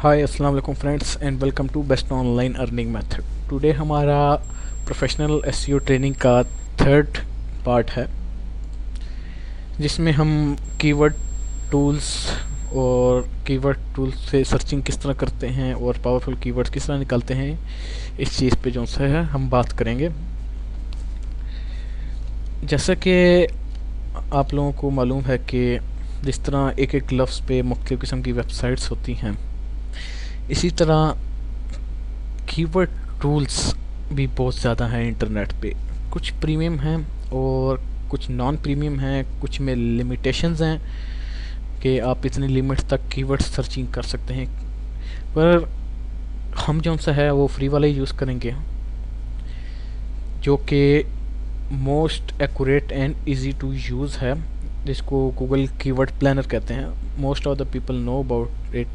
हाय अस्सलाम वालेकुम friends and welcome to best online earning method. Today हमारा प्रोफेशनल एसईओ ट्रेनिंग का थर्ड पार्ट है, जिसमें हम कीवर्ड टूल्स और कीवर्ड टूल्स से सर्चिंग किस तरह करते हैं और पावरफुल कीवर्ड्स किस तरह निकालते हैं, इस चीज़ पे जो है हम बात करेंगे। जैसा कि आप लोगों को मालूम है कि जिस तरह एक एक लफ्ज़ पे मुख्तलिफ़ किस्म की वेबसाइट्स होती हैं, इसी तरह कीवर्ड टूल्स भी बहुत ज़्यादा हैं इंटरनेट पे। कुछ प्रीमियम हैं और कुछ नॉन प्रीमियम हैं, कुछ में लिमिटेशंस हैं कि आप इतनी लिमिट तक कीवर्ड सर्चिंग कर सकते हैं, पर हम जो सा है वो फ्री वाला ही यूज़ करेंगे, जो कि most accurate and easy to use है, जिसको गूगल कीवर्ड प्लानर कहते हैं। Most of the people know about it.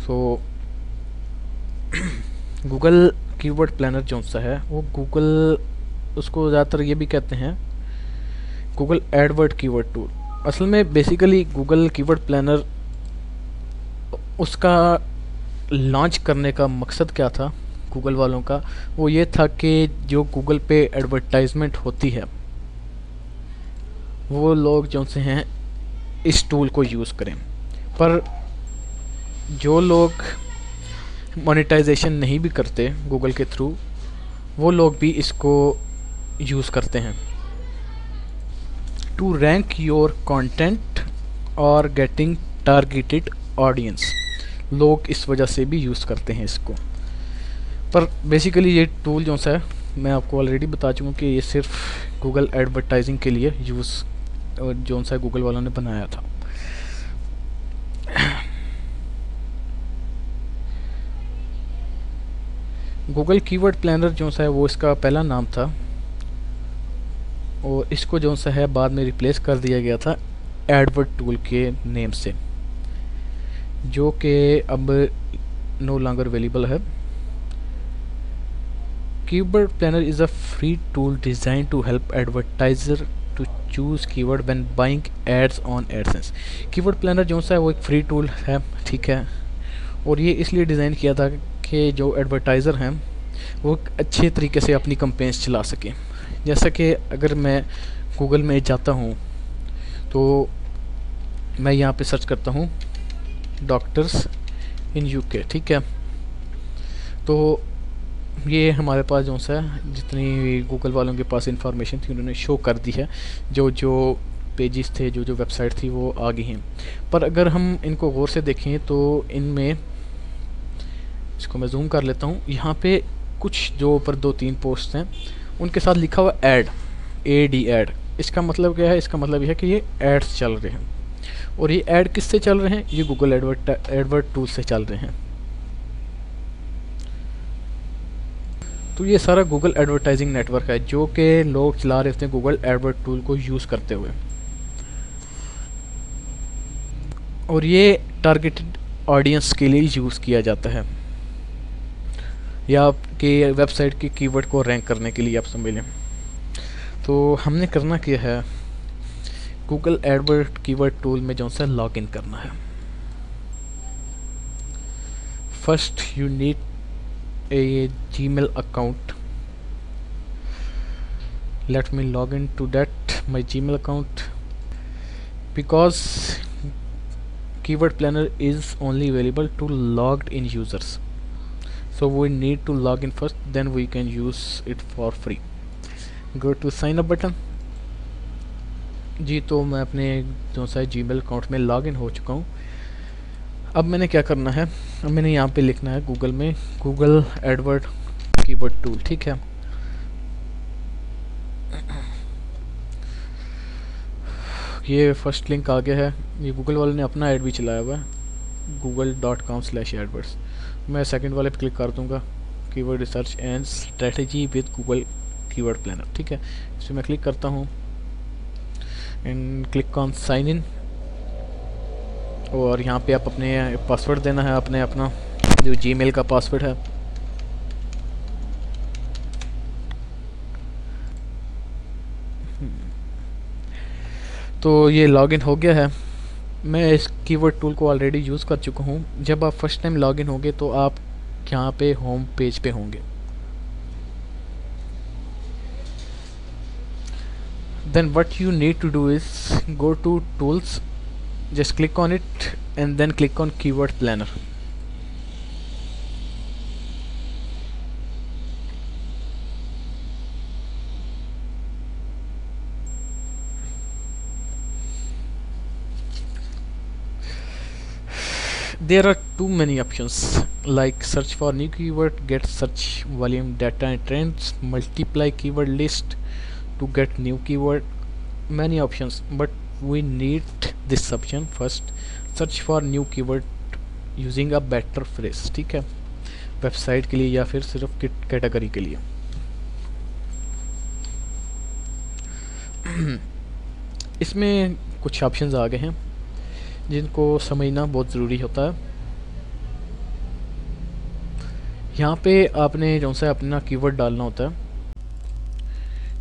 So Google keyword planner जो सा है वो गूगल, उसको ज़्यादातर ये भी कहते हैं गूगल एडवर्ड कीवर्ड टूल। असल में बेसिकली गूगल कीवर्ड प्लानर, उसका लॉन्च करने का मकसद क्या था गूगल वालों का, वो ये था कि जो गूगल पे एडवर्टाइजमेंट होती है वो लोग जो से हैं इस टूल को यूज़ करें। पर जो लोग मोनेटाइजेशन नहीं भी करते गूगल के थ्रू, वो लोग भी इसको यूज़ करते हैं टू रैंक योर कंटेंट और गेटिंग टारगेटेड ऑडियंस। लोग इस वजह से भी यूज़ करते हैं इसको। पर बेसिकली ये टूल जो सा है, मैं आपको ऑलरेडी बता चुका हूँ कि ये सिर्फ गूगल एडवर्टाइजिंग के लिए यूज़ जो सा गूगल वालों ने बनाया था। गूगल कीवर्ड प्लानर जो सा है वो इसका पहला नाम था, और इसको जो सा है बाद में रिप्लेस कर दिया गया था एडवर्ड टूल के नेम से, जो कि अब नो लॉन्गर अवेलेबल है। Keyword planner is a free tool design to help advertiser to choose keyword when buying ads on AdSense. Keyword planner जो सा है वो एक फ्री टूल है, ठीक है, और ये इसलिए डिज़ाइन किया था कि जो एडवर्टाइज़र हैं वो अच्छे तरीके से अपनी कंपेन्स चला सकें। जैसा कि अगर मैं गूगल में जाता हूँ तो मैं यहाँ पे सर्च करता हूँ डॉक्टर्स इन यूके, ठीक है, तो ये हमारे पास जो सा है जितनी गूगल वालों के पास इंफॉर्मेशन थी उन्होंने शो कर दी है, जो जो पेजेस थे, जो जो वेबसाइट थी वो आ गई हैं। पर अगर हम इनको गौर से देखें तो इनमें, इसको मैं जूम कर लेता हूँ, यहाँ पे कुछ जो ऊपर 2-3 पोस्ट हैं उनके साथ लिखा हुआ एड, एड। इसका मतलब क्या है? इसका मतलब यह है कि ये एड्स चल रहे हैं, और ये ऐड किससे चल रहे हैं? ये गूगल एडवर्ड टूल से चल रहे हैं। तो ये सारा गूगल एडवर्टाइजिंग नेटवर्क है जो कि लोग चला रहे थे गूगल एडवर्ड टूल को यूज़ करते हुए, और ये टारगेटेड ऑडियंस के लिए यूज़ किया जाता है, या आपके वेबसाइट के कीवर्ड को रैंक करने के लिए आप समझ लें। तो हमने करना क्या है, गूगल एडवर्ड कीवर्ड टूल में जो सा लॉग इन करना है। First you need a Gmail account. Let me log in to that my Gmail account, because keyword planner is only available to logged in users, so we need to log in first, then we can use it for free. Go to sign up button जी। तो मैं अपने जो सा Gmail account में log in हो चुका हूँ। अब मैंने क्या करना है, अब मैंने यहाँ पे लिखना है गूगल में गूगल एडवर्ड कीवर्ड टूल, ठीक है। ये फर्स्ट लिंक आ गया है, ये गूगल वाले ने अपना ऐड भी चलाया हुआ है google.com/adwords। मैं सेकंड वाले पे क्लिक कर दूंगा, keyword research and strategy with Google keyword planner, ठीक है। इसमें मैं क्लिक करता हूँ and click on sign in, और यहाँ पे आप अपने पासवर्ड देना है, अपना जो जीमेल का पासवर्ड है। तो ये लॉगिन हो गया है। मैं इस कीवर्ड टूल को ऑलरेडी यूज़ कर चुका हूँ। जब आप फर्स्ट टाइम लॉगिन होंगे तो आप यहाँ पे होम पेज पे होंगे। Then what you need to do is go to tools, just click on it and then click on keyword planner. There are too many options like search for new keyword, get search volume data and trends, multiply keyword list to get new keyword, many options, but we need this option first, search for new keyword using a better phrase। ठीक है, website के लिए या फिर सिर्फ category के लिए। इसमें कुछ ऑप्शंस आ गए हैं जिनको समझना बहुत ज़रूरी होता है। यहाँ पे आपने जो सा अपना कीवर्ड डालना होता है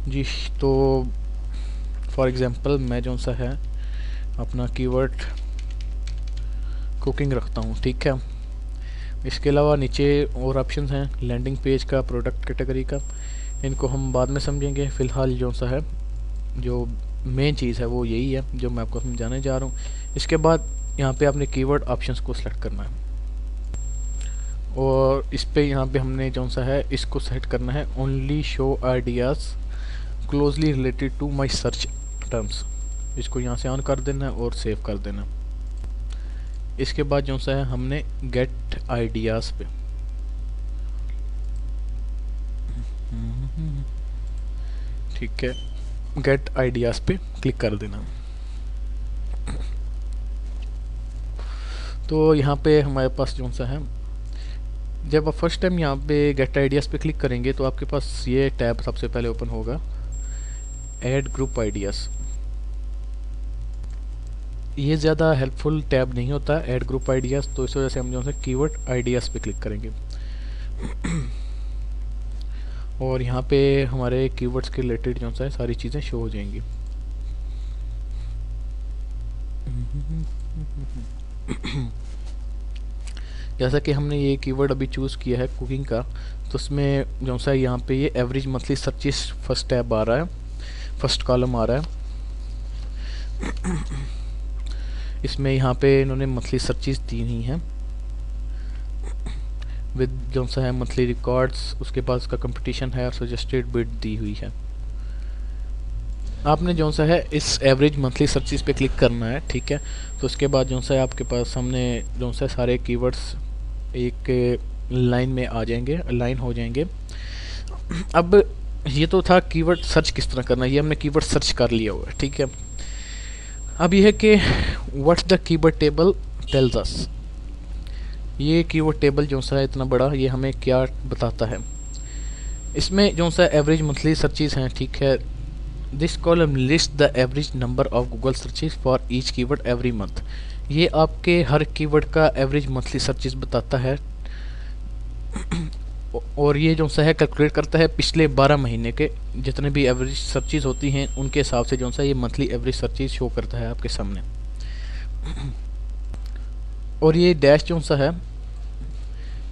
जी। तो फॉर एग्ज़ाम्पल मैं जो सा है अपना कीवर्ड कुकिंग रखता हूँ, ठीक है। इसके अलावा नीचे और ऑप्शंस हैं, लैंडिंग पेज का, प्रोडक्ट कैटेगरी का, इनको हम बाद में समझेंगे। फ़िलहाल जो सा है जो मेन चीज़ है वो यही है जो मैं आपको समझाने जा रहा हूँ। इसके बाद यहाँ पे आपने कीवर्ड ऑप्शंस को सेलेक्ट करना है और इस पे यहाँ पे हमने जो सा है इसको सेट करना है only show ideas closely related to my search terms. इसको यहाँ से ऑन कर देना है और सेव कर देना। इसके बाद जो सा है हमने गेट आइडियाज़ पे ठीक है, गेट आइडियाज़ पे क्लिक कर देना। तो यहाँ पे हमारे पास जो सा है, जब आप फर्स्ट टाइम यहाँ पे गेट आइडियाज़ पे क्लिक करेंगे तो आपके पास ये टैब सबसे पहले ओपन होगा, ऐड ग्रुप आइडियाज़। ये ज़्यादा हेल्पफुल टैब नहीं होता ऐड ग्रुप आइडियाज़, तो इस वजह से हम जो है कीवर्ड आइडियाज़ पे क्लिक करेंगे और यहाँ पे हमारे कीवर्ड्स के रिलेटेड जो है सारी चीज़ें शो हो जाएंगी। जैसा कि हमने ये कीवर्ड अभी चूज़ किया है कुकिंग का, तो उसमें जो सा यहाँ पे ये average monthly searches first tab आ रहा है, फर्स्ट कॉलम आ रहा है। इसमें यहाँ पे इन्होंने मंथली सर्चेस दी हुई हैं विद जो सा है मंथली रिकॉर्ड्स, उसके बाद उसका कंपटीशन है और सजेस्टेड बिड दी हुई है। आपने जो सा है इस एवरेज मंथली सर्चेस पे क्लिक करना है, ठीक है। तो उसके बाद जो सा है आपके पास सामने जो सा सारे कीवर्ड्स एक लाइन में आ जाएंगे, लाइन हो जाएंगे। अब ये तो था कीवर्ड सर्च किस तरह करना, ये हमने कीवर्ड सर्च कर लिया हुआ है, ठीक है। अब ये है कि what's the keyword table tells us. ये कीवर्ड टेबल जो सा है इतना बड़ा, ये हमें क्या बताता है। इसमें जो सा एवरेज मंथली सर्चेस हैं, ठीक है। This column list the average number of Google searches for each keyword every month. ये आपके हर कीवर्ड का एवरेज मंथली सर्चेस बताता है और ये जो सा है कैलकुलेट करता है पिछले 12 महीने के जितने भी एवरेज सर्चेस होती हैं उनके हिसाब से जो सा ये मंथली एवरेज सर्चेस शो करता है आपके सामने। और ये डैश जो सा है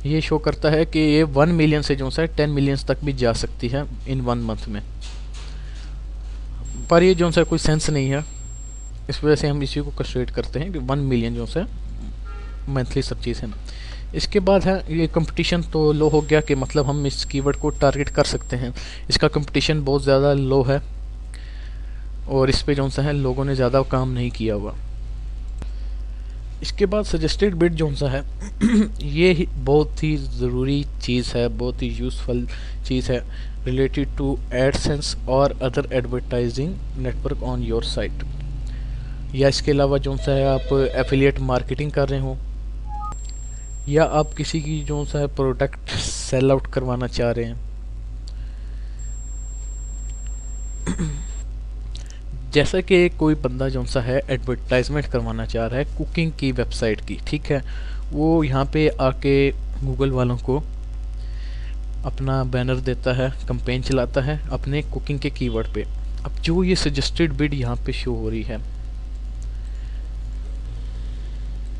ये शो करता है कि ये 1 मिलियन से जो सा है 10 मिलियंस तक भी जा सकती है इन 1 मंथ में, पर ये जो सा कोई सेंस नहीं है, इस वजह से हम इसी को कंसीडर करते हैं कि 1 मिलियन जो सा मंथली सर्चेस है। इसके बाद है ये कंपटीशन तो लो हो गया कि मतलब हम इस कीवर्ड को टारगेट कर सकते हैं। इसका कंपटीशन बहुत ज़्यादा लो है और इस पे जो सा है लोगों ने ज़्यादा काम नहीं किया हुआ। इसके बाद सजेस्टेड बिड जो सा है ये बहुत ही ज़रूरी चीज़ है, बहुत ही यूज़फुल चीज़ है रिलेटेड टू एडसेंस और other advertising network on your site. या इसके अलावा जो सा है आप एफिलिएट मार्केटिंग कर रहे हो या आप किसी की जो सा है प्रोडक्ट सेल आउट करवाना चाह रहे हैं। जैसा कि कोई बंदा जो सा है एडवर्टाइजमेंट करवाना चाह रहा है कुकिंग की वेबसाइट की, ठीक है, वो यहाँ पे आके गूगल वालों को अपना बैनर देता है, कैंपेन चलाता है अपने कुकिंग के कीवर्ड पे। अब जो ये सजेस्टेड बिड यहाँ पे शो हो रही है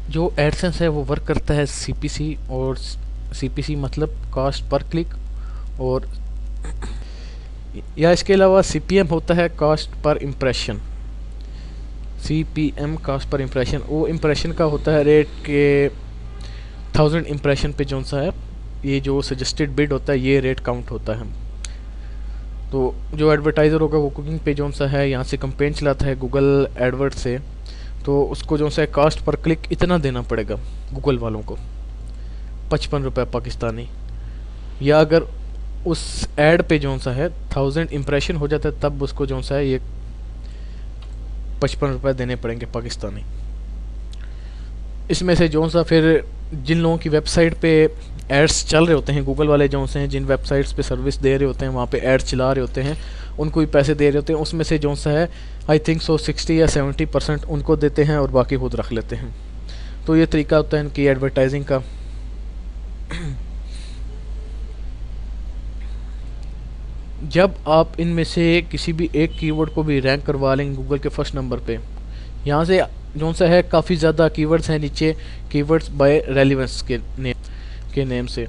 जो एडसेंस है वो वर्क करता है सीपीसी, और सीपीसी मतलब कॉस्ट पर क्लिक, और या इसके अलावा सीपीएम होता है cost per impression. CPM cost per impression, वो इम्प्रेशन का होता है रेट के 1000 इम्प्रेशन पे जो सा है ये जो सजेस्टेड बिड होता है ये रेट काउंट होता है। तो जो एडवर्टाइज़र होगा वो कुकिंग पे जो सा है यहाँ से कंपेन चलाता है गूगल एडवर्ड से, तो उसको जो सा है कॉस्ट पर क्लिक इतना देना पड़ेगा गूगल वालों को, 55 रुपये पाकिस्तानी। या अगर उस एड पे जो सा है 1000 इम्प्रेशन हो जाता है तब उसको जो सा है ये 55 रुपये देने पड़ेंगे पाकिस्तानी। इसमें से जो सा फिर जिन लोगों की वेबसाइट पे एड्स चल रहे होते हैं, गूगल वाले जो से हैं जिन वेबसाइट्स पे सर्विस दे रहे होते हैं, वहाँ पे एड्स चला रहे होते हैं, उनको भी पैसे दे रहे होते हैं, उसमें से जो सा है आई थिंक 60 या 70% उनको देते हैं और बाकी खुद रख लेते हैं। तो ये तरीका होता है इनकी एडवर्टाइजिंग का। जब आप इनमें से किसी भी एक कीवर्ड को भी रैंक करवा लेंगे गूगल के फर्स्ट नंबर पे, यहाँ से जो सा है काफ़ी ज़्यादा कीवर्ड्स हैं नीचे, कीवर्ड्स बाय रेलेवेंस के नेम से।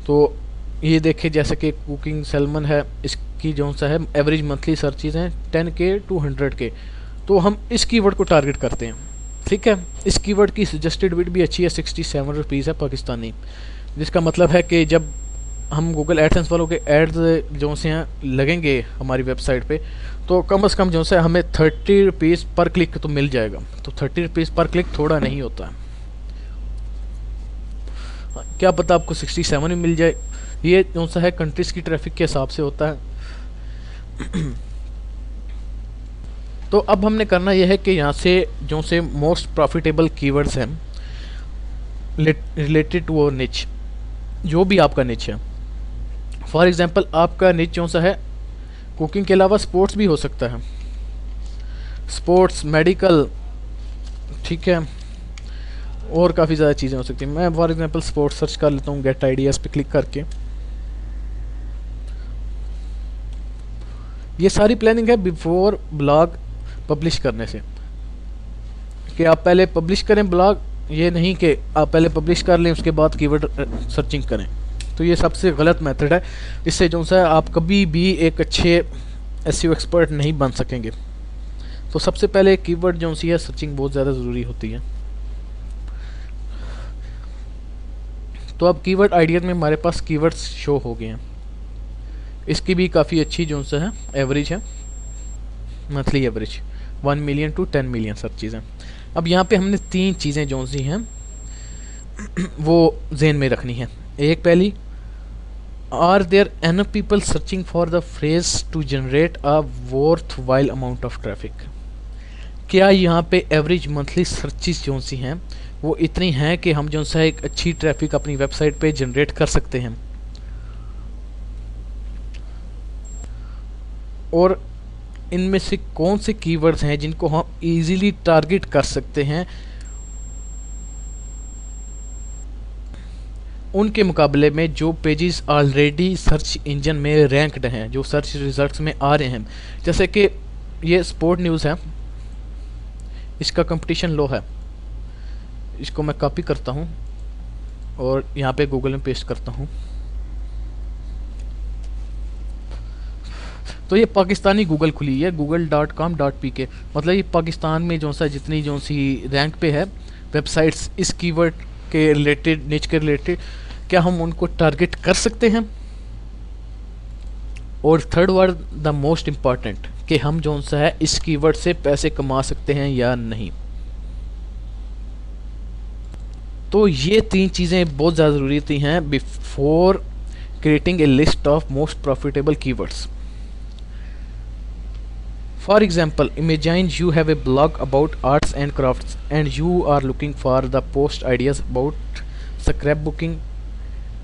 तो ये देखें जैसे कि कुकिंग सैल्मन है, इसकी जो सा है एवरेज मंथली सर्चेज हैं 10K to 100K, तो हम इस कीवर्ड को टारगेट करते हैं। ठीक है, इस कीवर्ड की सजेस्टेड बिड भी अच्छी है, 67 रुपीज़ है पाकिस्तानी, जिसका मतलब है कि जब हम गूगल एडसेंस वालों के एड्स जो से हैं लगेंगे हमारी वेबसाइट पे, तो कम से कम जो से हमें 30 रुपीज़ पर क्लिक तो मिल जाएगा। तो 30 रुपीज़ पर क्लिक थोड़ा नहीं होता है, क्या पता आपको 67 में मिल जाए। ये जो सा है कंट्रीज़ की ट्रैफिक के हिसाब से होता है। तो अब हमने करना यह है कि यहाँ से जो से मोस्ट प्रॉफिटेबल कीवर्ड्स हैं रिलेटेड टू और निच, जो भी आपका निच है। फॉर एग्जांपल आपका निच जो सा है कुकिंग के अलावा स्पोर्ट्स भी हो सकता है, स्पोर्ट्स, मेडिकल, ठीक है, और काफ़ी ज़्यादा चीज़ें हो सकती हैं। मैं फॉर एग्जांपल स्पोर्ट्स सर्च कर लेता हूँ गेट आइडियाज़ पे क्लिक करके। ये सारी प्लानिंग है बिफोर ब्लॉग पब्लिश करने से, कि आप पहले पब्लिश करें ब्लॉग, ये नहीं कि आप पहले पब्लिश कर लें उसके बाद कीवर्ड सर्चिंग करें। तो ये सबसे गलत मेथड है, इससे जो सा आप कभी भी एक अच्छे एसईओ एक्सपर्ट नहीं बन सकेंगे। तो सबसे पहले कीवर्ड जो सी है सर्चिंग बहुत ज़्यादा ज़रूरी होती है। तो अब कीवर्ड आइडिया में हमारे पास कीवर्ड्स शो हो गए हैं, इसकी भी काफ़ी अच्छी जो सा है एवरेज है, monthly average 1 million to 10 million searches हैं। अब यहाँ पे हमने 3 चीज़ें जो सी हैं वो जहन में रखनी है। एक पहली, are there enough people searching for the phrase to generate a worthwhile amount of traffic. क्या यहाँ पे एवरेज मंथली सर्चेज जो सी हैं वो इतनी हैं कि हम जो सा एक अच्छी ट्रैफिक अपनी वेबसाइट पे जनरेट कर सकते हैं। और इनमें से कौन से कीवर्ड्स हैं जिनको हम इजीली टारगेट कर सकते हैं उनके मुकाबले में जो पेजेस ऑलरेडी सर्च इंजन में रैंक्ड हैं, जो सर्च रिजल्ट्स में आ रहे हैं। जैसे कि ये स्पोर्ट न्यूज़ है, इसका कंपटीशन लो है, इसको मैं कॉपी करता हूँ और यहाँ पे गूगल में पेस्ट करता हूँ। तो ये पाकिस्तानी गूगल खुली है, google.com.pk, मतलब ये पाकिस्तान में जो सा जितनी जो सी रैंक पे है वेबसाइट्स इस कीवर्ड के रिलेटेड, निच के रिलेटेड, क्या हम उनको टारगेट कर सकते हैं। और third word the most important, कि हम जो सा है इस कीवर्ड से पैसे कमा सकते हैं या नहीं। तो ये 3 चीज़ें बहुत ज़्यादा ज़रूरी होती हैं before creating a list of most profitable keywords. For example, imagine you have a blog about arts and crafts and you are looking for the post ideas about scrapbooking.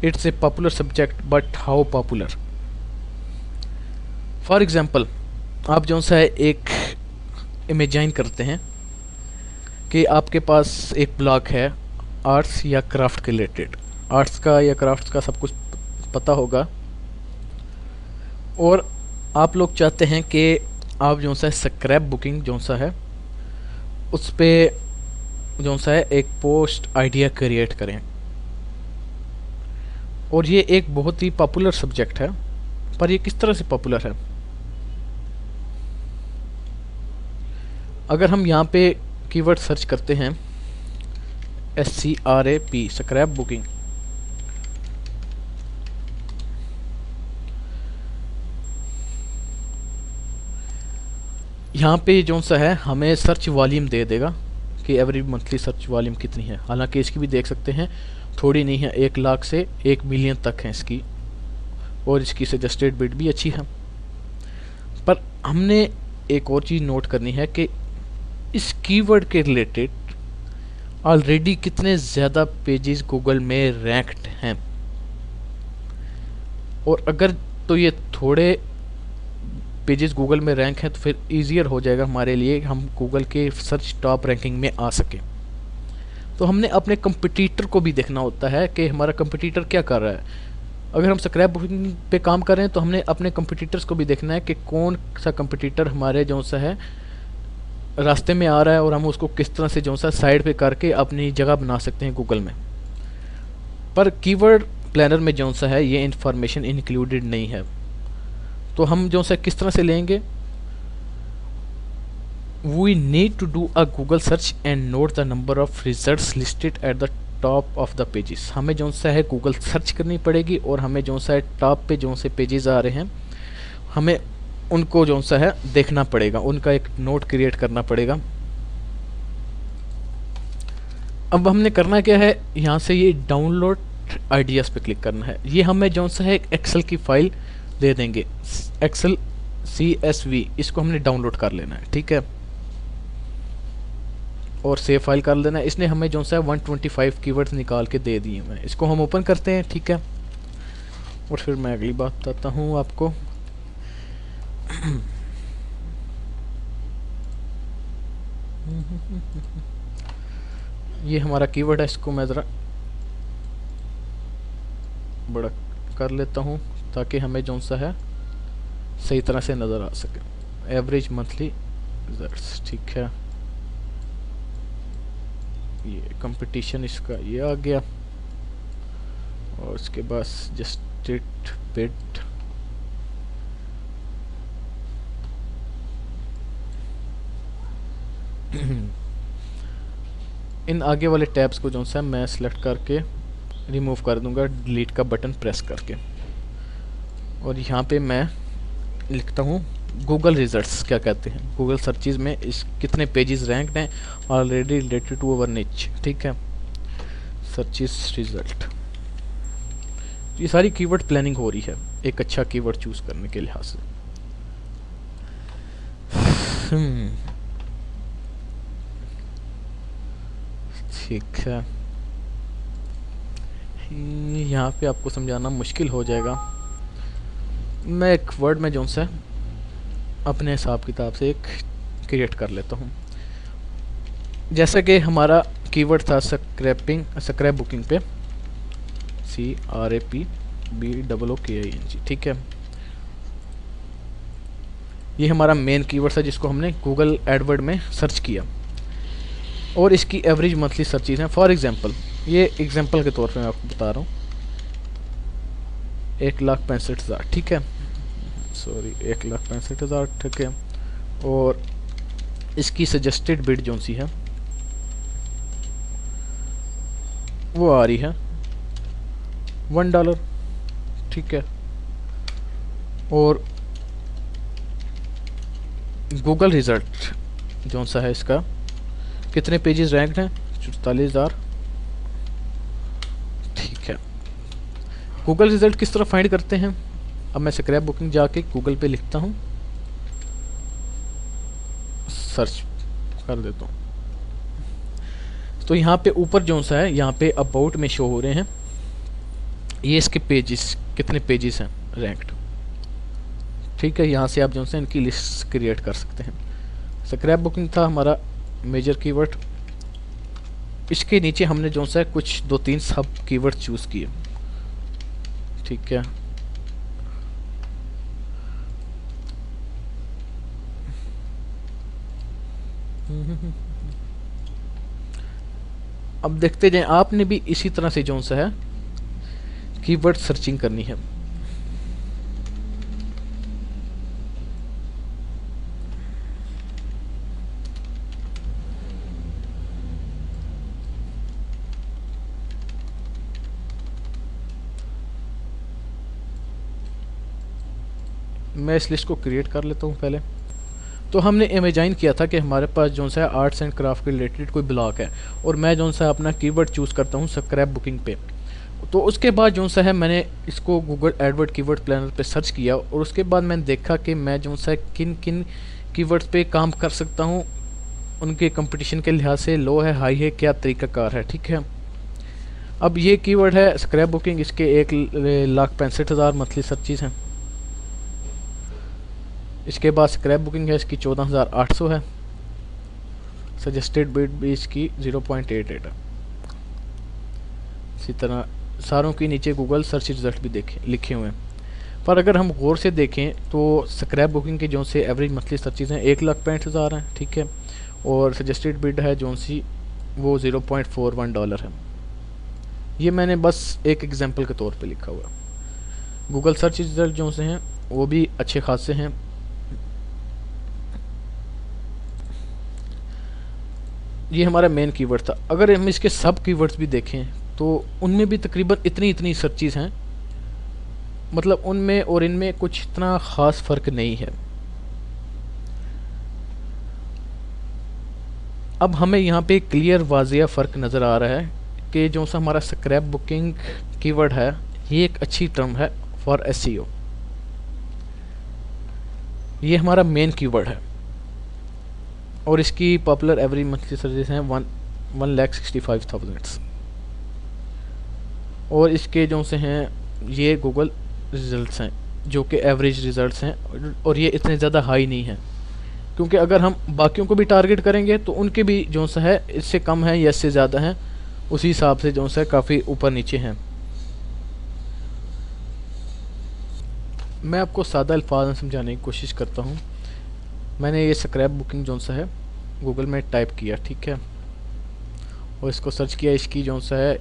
It's a popular subject, but how popular? For example, आप जो सा है एक इमेजाइन करते हैं कि आपके पास एक ब्लॉग है आर्ट्स या क्राफ्ट के रिलेटेड, आर्ट्स का या क्राफ्ट्स का सब कुछ पता होगा, और आप लोग चाहते हैं कि आप जो सा स्क्रैप बुकिंग जो सा है उस पर जो सा है एक पोस्ट आइडिया क्रिएट करें। और ये एक बहुत ही पॉपुलर सब्जेक्ट है, पर ये किस तरह से पॉपुलर है। अगर हम यहाँ पे कीवर्ड सर्च करते हैं SCRAP स्क्रैप बुकिंग, यहाँ पे जो सा है हमें सर्च वॉल्यूम दे देगा कि एवरेज मंथली सर्च वॉल्यूम कितनी है। हालांकि इसकी भी देख सकते हैं थोड़ी नहीं है, 1 लाख से 1 मिलियन तक है इसकी, और इसकी सजेस्टेड बिड भी अच्छी है। पर हमने एक और चीज़ नोट करनी है कि इस कीवर्ड के रिलेटेड ऑलरेडी कितने ज़्यादा पेजेस गूगल में रैंक्ड हैं। और अगर तो ये थोड़े पेजेस गूगल में रैंक हैं तो फिर ईजियर हो जाएगा हमारे लिए, हम गूगल के सर्च टॉप रैंकिंग में आ सकें। तो हमने अपने कंपटीटर को भी देखना होता है कि हमारा कंपटीटर क्या कर रहा है। अगर हम स्क्रैप बुकिंग पे काम कर रहे हैं तो हमने अपने कंपटीटर्स को भी देखना है कि कौन सा कंपटीटर हमारे जो सा है रास्ते में आ रहा है, और हम उसको किस तरह से जो सा साइड पे करके अपनी जगह बना सकते हैं गूगल में। पर कीवर्ड प्लानर में जो सा है ये इंफॉर्मेशन इंक्लूडेड नहीं है। तो हम जो सा किस तरह से लेंगे, we need to do a Google search and note the number of results listed at the top of the pages. हमें जो सा है गूगल सर्च करनी पड़ेगी, और हमें जो सा है टॉप पे जो से पेजेस आ रहे हैं हमें उनको जो सा है देखना पड़ेगा, उनका एक नोट क्रिएट करना पड़ेगा। अब हमने करना क्या है, यहाँ से ये डाउनलोड आइडियाज़ पे क्लिक करना है। ये हमें जो सा है एक एक्सेल की फाइल दे देंगे, एक्सेल CSV, इसको हमने डाउनलोड कर लेना है, ठीक है, और सेव फाइल कर लेना है। इसने हमें जो सा है 125 कीवर्ड्स निकाल के दे दिए हैं। इसको हम ओपन करते हैं, ठीक है, और फिर मैं अगली बात बताता हूँ आपको। ये हमारा कीवर्ड है, इसको मैं ज़रा बड़ा कर लेता हूँ ताकि हमें जो सा है सही तरह से नज़र आ सके। एवरेज मंथली रिजल्ट्स, ठीक है, ये कंपटीशन इसका ये आ गया, और उसके बाद जस्टेड बिड, इन आगे वाले टैब्स को जो सा मैं सिलेक्ट करके रिमूव कर दूंगा डिलीट का बटन प्रेस करके। और यहाँ पे मैं लिखता हूँ गूगल रिजल्ट्स क्या कहते हैं, गूगल सर्चेज में इस कितने पेजेस रैंक्ड हैं ऑलरेडी रिलेटेड टू अवर निच, ठीक है, सर्चेज रिजल्ट। ये सारी कीवर्ड प्लानिंग हो रही है एक अच्छा कीवर्ड चूज करने के लिहाज से। ठीक है, यहाँ पे आपको समझाना मुश्किल हो जाएगा। मैं एक वर्ड में जो सा अपने हिसाब किताब से एक क्रिएट कर लेता हूँ। जैसा कि हमारा कीवर्ड था स्क्रैप बुकिंग पे, CRAPBOOKING, ठीक है, ये हमारा मेन कीवर्ड था जिसको हमने गूगल एडवर्ड में सर्च किया, और इसकी एवरेज मंथली सर्चेज हैं। फॉर एग्जांपल, ये एग्जांपल के तौर पे मैं आपको बता रहा हूँ, 1,65,000, ठीक है, सॉरी 1,65,000, ठीक है, और इसकी सजेस्टेड बिड जो सी है वो आ रही है $1, ठीक है, और गूगल रिजल्ट जो सा है इसका कितने पेजेस रैंक्ड हैं, 44,000, ठीक है। गूगल रिजल्ट किस तरह फाइंड करते हैं, अब मैं स्क्रैप बुकिंग जाके गूगल पे लिखता हूँ, सर्च कर देता हूँ, तो यहाँ पे ऊपर जो सा है यहाँ पे अबाउट में शो हो रहे हैं ये इसके पेजेस, कितने पेजेस हैं रैंक्ड, ठीक है। यहाँ से आप जो सा इनकी लिस्ट क्रिएट कर सकते हैं। स्क्रैप बुकिंग था हमारा मेजर कीवर्ड, इसके नीचे हमने जो सा कुछ 2-3 सब कीवर्ड चूज किए, ठीक है, अब देखते जाएं, आपने भी इसी तरह से जो सा है कीवर्ड सर्चिंग करनी है। मैं इस लिस्ट को क्रिएट कर लेता हूँ पहले। तो हमने इमेजाइन किया था कि हमारे पास जो सा आर्ट्स एंड क्राफ्ट के रिलेटेड कोई ब्लॉग है और मैं जो सा अपना कीवर्ड चूज़ करता हूँ स्क्रैप बुकिंग पे। तो उसके बाद जो सा है मैंने इसको गूगल एडवर्ड कीवर्ड प्लानर पे सर्च किया और उसके बाद मैंने देखा कि मैं जो सा किन किन कीवर्ड्स पे काम कर सकता हूँ, उनके कंपटीशन के लिहाज से लो है हाई है, क्या तरीक़ाकार है। ठीक है, अब ये कीवर्ड है स्क्रैप बुकिंग, इसके 1,65,000 मंथली सर्चिज हैं। इसके बाद स्क्रैप बुकिंग है, इसकी 14,800 है। सजेस्टेड बिड भी इसकी 0.88 है। इसी तरह सारों के नीचे गूगल सर्च रिजल्ट भी लिखे हुए हैं। पर अगर हम गौर से देखें तो स्क्रैप बुकिंग के जो से एवरेज मंथली सर्चिज हैं 1,65,000 हैं। ठीक है, और सजेस्टेड बिड है जो सी वो $0.41 है। ये मैंने बस एक एग्जांपल के तौर पे लिखा हुआ। गूगल सर्च रिजल्ट जो से हैं वो भी अच्छे खासे हैं। ये हमारा मेन कीवर्ड था। अगर हम इसके सब कीवर्ड्स भी देखें तो उनमें भी तकरीबन इतनी सर्चेस हैं, मतलब उनमें और इनमें कुछ इतना ख़ास फ़र्क नहीं है। अब हमें यहाँ पे क्लियर वाज़िया फ़र्क नज़र आ रहा है कि जो सा हमारा स्क्रैप बुकिंग कीवर्ड है ये एक अच्छी टर्म है फॉर एसईओ। ये हमारा मेन कीवर्ड है और इसकी पॉपुलर एवरेज मंथली सर्चेस हैं 1,65,000। और इसके जो से हैं ये गूगल रिजल्ट्स हैं जो कि एवरेज रिजल्ट्स हैं और ये इतने ज़्यादा हाई नहीं हैं, क्योंकि अगर हम बाकियों को भी टारगेट करेंगे तो उनके भी जो सा है इससे कम है या इससे ज़्यादा हैं, उसी हिसाब से जो सा है काफ़ी ऊपर नीचे हैं। मैं आपको सादा अल्फाज में समझाने की कोशिश करता हूँ। मैंने ये स्क्रैप बुकिंग जो सा है गूगल में टाइप किया, ठीक है, और इसको सर्च किया। इसकी जो सा है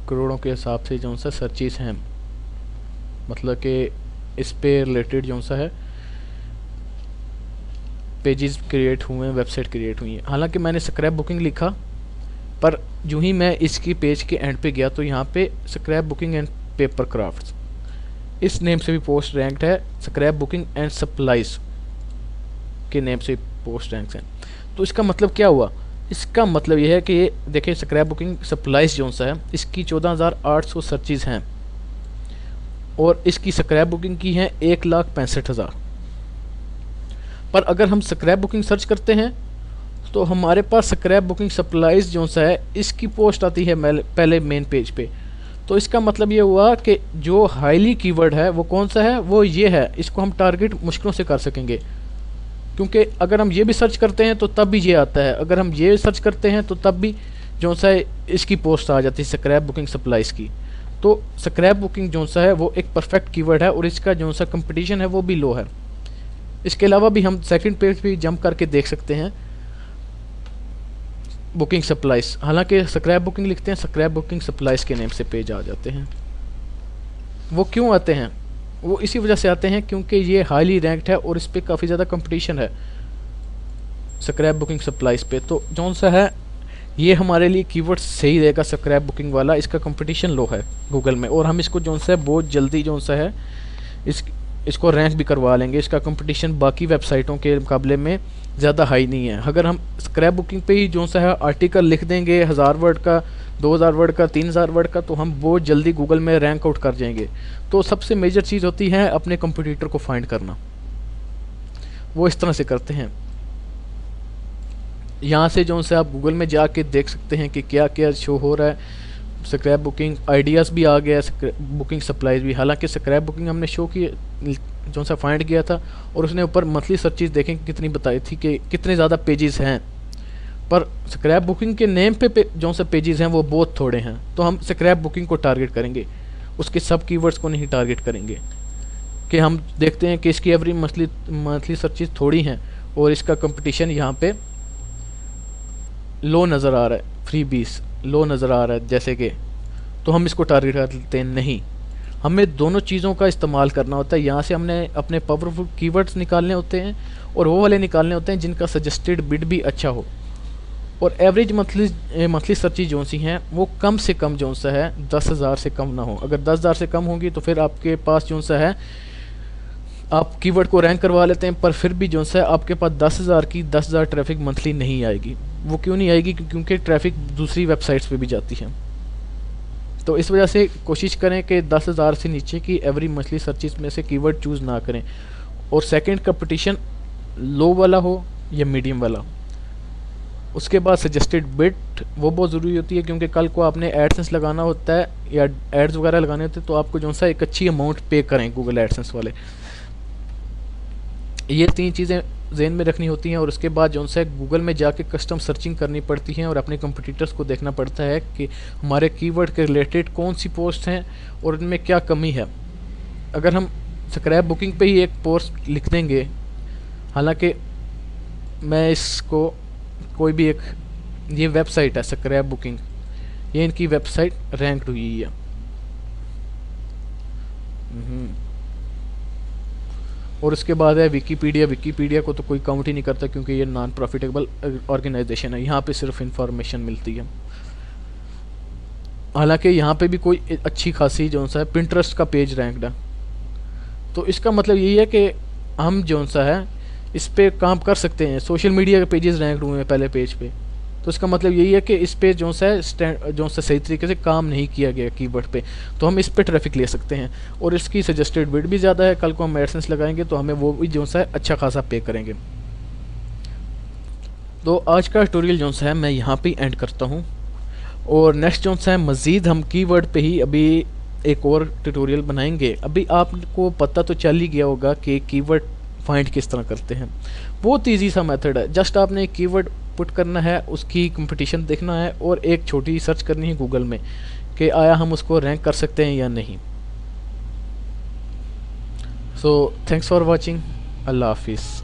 करोड़ों के हिसाब से जो सा सर्चेस हैं, मतलब कि इस पे रिलेटेड जो सा है पेजेस क्रिएट हुए हैं, वेबसाइट क्रिएट हुई है। हालांकि मैंने स्क्रैप बुकिंग लिखा, पर जो ही मैं इसकी पेज के एंड पे गया तो यहाँ पे scrap booking and paper crafts इस नेम से भी पोस्ट रैंक्ड है। स्क्रैप बुकिंग एंड सप्लाईज के नेम से पोस्ट रैंक्स हैं। तो इसका मतलब क्या हुआ? इसका मतलब यह है कि ये देखिए स्क्रैप बुकिंग सप्लाईज जो सा है इसकी 14,800 सर्चेज हैं और इसकी स्क्रैप बुकिंग की है 1,65,000। पर अगर हम स्क्रैप बुकिंग सर्च करते हैं तो हमारे पास स्क्रैप बुकिंग सप्लाईज जो सा है इसकी पोस्ट आती है पहले मेन पेज पे। तो इसका मतलब ये हुआ कि जो हाईली कीवर्ड है वो कौन सा है, वो ये है। इसको हम टारगेट मुश्किलों से कर सकेंगे, क्योंकि अगर हम ये भी सर्च करते हैं तो तब भी ये आता है, अगर हम ये सर्च करते हैं तो तब भी जो सा है इसकी पोस्ट आ जाती है स्क्रैप बुकिंग सप्लाईज की। तो स्क्रैप बुकिंग जो सा है वो एक परफेक्ट कीवर्ड है और इसका जो सा कंपटीशन है वो भी लो है। इसके अलावा भी हम सेकंड पेज पे जंप करके देख सकते हैं बुकिंग सप्लाईज। हालांकि स्क्रैप बुकिंग लिखते हैं, स्क्रैप बुकिंग सप्लाईज के नेम से पेज आ जाते हैं। वो क्यों आते हैं? वो इसी वजह से आते हैं क्योंकि ये हाईली रैंक्ड है और इस पर काफ़ी ज़्यादा कंपटीशन है स्क्रैप बुकिंग सप्लाईज पे। तो जौन सा है ये हमारे लिए कीवर्ड सही रहेगा स्क्रैप बुकिंग वाला। इसका कंपटीशन लो है गूगल में और हम इसको जौन सा है बहुत जल्दी जौन सा है इसको रैंक भी करवा लेंगे। इसका कंपटीशन बाकी वेबसाइटों के मुकाबले में ज़्यादा हाई नहीं है। अगर हम स्क्रैप बुकिंग पे ही जो सा है आर्टिकल लिख देंगे 1000 वर्ड का, 2000 वर्ड का, 3000 वर्ड का, तो हम बहुत जल्दी गूगल में रैंक आउट कर जाएंगे। तो सबसे मेजर चीज़ होती है अपने कंपटीटर को फाइंड करना। वो इस तरह से करते हैं। यहाँ से जो से आप गूगल में जाके देख सकते हैं कि क्या क्या शो हो रहा है। स्क्रैप बुकिंग आइडियाज़ भी आ गया, बुकिंग सप्लाईज भी। हालांकि स्क्रैप बुकिंग हमने शो की जो सा फाइंड किया था और उसने ऊपर मंथली सर्चेज देखें कितनी बताई थी कि कितने ज़्यादा पेजेस हैं, पर स्क्रैप बुकिंग के नेम पे जो सा पेजेस हैं वो बहुत थोड़े हैं। तो हम स्क्रैप बुकिंग को टारगेट करेंगे, उसके सब कीवर्ड्स को नहीं टारगेट करेंगे। कि हम देखते हैं कि इसकी एवरी मंथली सर्चेज थोड़ी हैं और इसका कंपटीशन यहाँ पे लो नज़र आ रहा है। फ्री 20 लो नज़र आ रहा है जैसे कि, तो हम इसको टारगेट कर लेते हैं। नहीं, हमें दोनों चीज़ों का इस्तेमाल करना होता है। यहाँ से हमने अपने पावरफुल कीवर्ड्स निकालने होते हैं और वो वाले निकालने होते हैं जिनका सजेस्टेड बिड भी अच्छा हो, और एवरेज मंथली सर्चेज जो सी हैं वो कम से कम जो सा है 10,000 से कम ना हो। अगर 10,000 से कम होगी तो फिर आपके पास जो सा है आप कीवर्ड को रैंक करवा लेते हैं, पर फिर भी जो सा है आपके पास 10,000 ट्रैफिक मंथली नहीं आएगी। वो क्यों नहीं आएगी? क्योंकि ट्रैफिक दूसरी वेबसाइट्स पे भी जाती है। तो इस वजह से कोशिश करें कि 10,000 से नीचे की एवरी मंथली सर्चेज में से कीवर्ड चूज़ ना करें, और सेकंड कंपटीशन लो वाला हो या मीडियम वाला। उसके बाद सजेस्टेड बिट वो बहुत ज़रूरी होती है, क्योंकि कल को आपने एडसेंस लगाना होता है या एड्स वगैरह लगाने होते हैं तो आपको जो सा एक अच्छी अमाउंट पे करें गूगल एडसेंस वाले। ये 3 चीज़ें जहन में रखनी होती हैं, और उसके बाद जो सा गूगल में जाके कस्टम सर्चिंग करनी पड़ती हैं और अपने कंपटीटर्स को देखना पड़ता है कि हमारे कीवर्ड के रिलेटेड कौन सी पोस्ट हैं और उनमें क्या कमी है। अगर हम स्क्रैप बुकिंग पे ही एक पोस्ट लिख देंगे, हालांकि मैं इसको कोई भी एक, ये वेबसाइट है स्क्रैप बुकिंग, ये इनकी वेबसाइट रैंक्ड हुई है। और उसके बाद है विकीपीडिया को तो कोई काउंट ही नहीं करता क्योंकि ये नॉन प्रॉफिटेबल ऑर्गेनाइजेशन है, यहाँ पे सिर्फ इंफॉर्मेशन मिलती है। हालांकि यहाँ पे भी कोई अच्छी खासी जो सा है पिंटरेस्ट का पेज रैंक्ड है, तो इसका मतलब यही है कि हम जो सा है इस पे काम कर सकते हैं। सोशल मीडिया के पेजेस रैंक्ड हुए हैं पहले पेज पे, तो इसका मतलब यही है कि इस पे जो सा सही तरीके से काम नहीं किया गया कीवर्ड पे, तो हम इस पे ट्रैफिक ले सकते हैं और इसकी सजेस्टेड बिड भी ज़्यादा है। कल को हम एडसेंस लगाएंगे तो हमें वो भी जो सा है अच्छा खासा पे करेंगे। तो आज का ट्यूटोरियल जो सा है मैं यहाँ पे एंड करता हूँ, और नेक्स्ट जो सा है मज़ीद हम कीवर्ड पे ही अभी एक और ट्यूटोरियल बनाएंगे। अभी आपको पता तो चल ही गया होगा कि कीवर्ड फाइंड किस तरह करते हैं। बहुत ईजी सा मेथड है, जस्ट आपने कीवर्ड पुट करना है, उसकी कंपटीशन देखना है और एक छोटी सर्च करनी है गूगल में कि आया हम उसको रैंक कर सकते हैं या नहीं। सो थैंक्स फॉर वॉचिंग, अल्लाह हाफिज़।